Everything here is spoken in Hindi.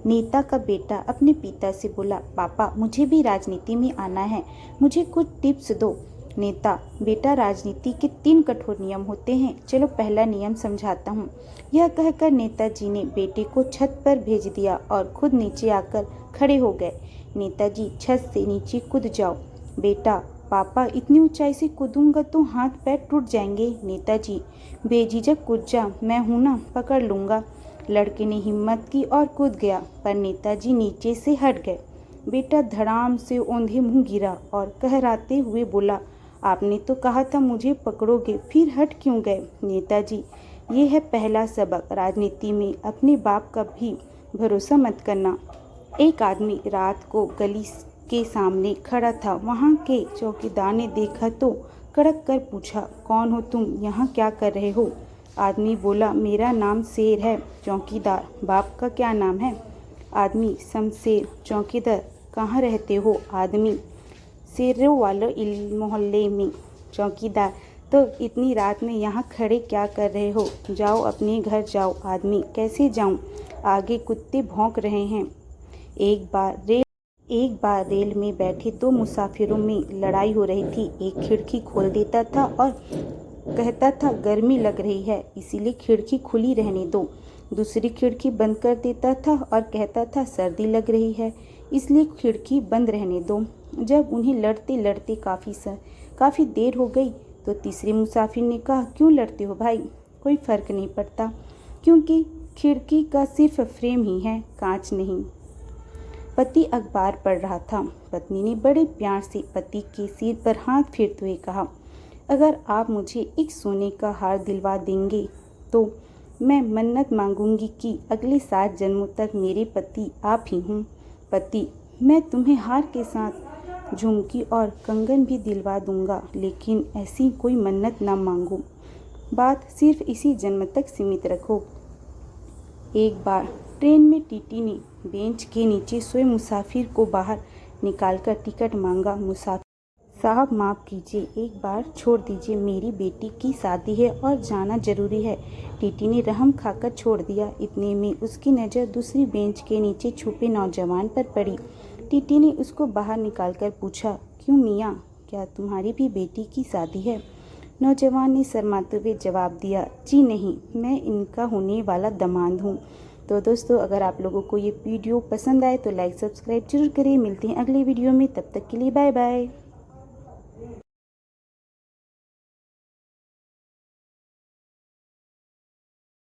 नेता का बेटा अपने पिता से बोला, पापा मुझे भी राजनीति में आना है, मुझे कुछ टिप्स दो। नेता, बेटा राजनीति के 3 कठोर नियम होते हैं, चलो पहला नियम समझाता हूँ। यह कहकर नेताजी ने बेटे को छत पर भेज दिया और खुद नीचे आकर खड़े हो गए। नेताजी, छत से नीचे कूद जाओ। बेटा, पापा इतनी ऊंचाई से कूदूंगा तो हाथ पैर टूट जाएंगे। नेताजी, बेझिझक कूद जा, मैं हूं ना, पकड़ लूंगा। लड़के ने हिम्मत की और कूद गया, पर नेताजी नीचे से हट गए। बेटा धड़ाम से औंधे मुंह गिरा और कहराते हुए बोला, आपने तो कहा था मुझे पकड़ोगे, फिर हट क्यों गए? नेताजी, ये है पहला सबक, राजनीति में अपने बाप का भी भरोसा मत करना। एक आदमी रात को गली के सामने खड़ा था। वहाँ के चौकीदार ने देखा तो कड़क कर पूछा, कौन हो तुम, यहाँ क्या कर रहे हो? आदमी बोला, मेरा नाम शेर है। चौकीदार, बाप का क्या नाम है? आदमी, शमशेर। चौकीदार, कहाँ रहते हो? आदमी, शेरों वाले मोहल्ले में। चौकीदार, तो इतनी रात में यहाँ खड़े क्या कर रहे हो? जाओ अपने घर जाओ। आदमी, कैसे जाऊँ? आगे कुत्ते भौंक रहे हैं। एक बार रेल में बैठे 2 मुसाफिरों में लड़ाई हो रही थी। एक खिड़की खोल देता था और कहता था गर्मी लग रही है, इसीलिए खिड़की खुली रहने दो। दूसरी खिड़की बंद कर देता था और कहता था सर्दी लग रही है, इसलिए खिड़की बंद रहने दो। जब उन्हें लड़ते लड़ते काफ़ी देर हो गई तो तीसरे मुसाफिर ने कहा, क्यों लड़ते हो भाई? कोई फ़र्क नहीं पड़ता, क्योंकि खिड़की का सिर्फ फ्रेम ही है, कांच नहीं। पति अखबार पढ़ रहा था। पत्नी ने बड़े प्यार से पति के सिर पर हाथ फेरते हुए कहा, अगर आप मुझे एक सोने का हार दिलवा देंगे तो मैं मन्नत मांगूंगी कि अगले 7 जन्मों तक मेरे पति आप ही हूँ। पति, मैं तुम्हें हार के साथ झुमकी और कंगन भी दिलवा दूंगा, लेकिन ऐसी कोई मन्नत ना मांगो, बात सिर्फ इसी जन्म तक सीमित रखो। एक बार ट्रेन में टीटी ने बेंच के नीचे सोए मुसाफिर को बाहर निकालकर टिकट मांगा। मुसाफिर, साहब माफ़ कीजिए, एक बार छोड़ दीजिए, मेरी बेटी की शादी है और जाना जरूरी है। टीटी ने रहम खाकर छोड़ दिया। इतने में उसकी नज़र दूसरी बेंच के नीचे छुपे नौजवान पर पड़ी। टीटी ने उसको बाहर निकालकर पूछा, क्यों मियाँ, क्या तुम्हारी भी बेटी की शादी है? नौजवान ने शर्माते हुए जवाब दिया, जी नहीं, मैं इनका होने वाला दामाद हूँ। तो दोस्तों, अगर आप लोगों को ये वीडियो पसंद आए तो लाइक सब्सक्राइब जरूर करें। मिलते हैं अगले वीडियो में, तब तक के लिए बाय बाय।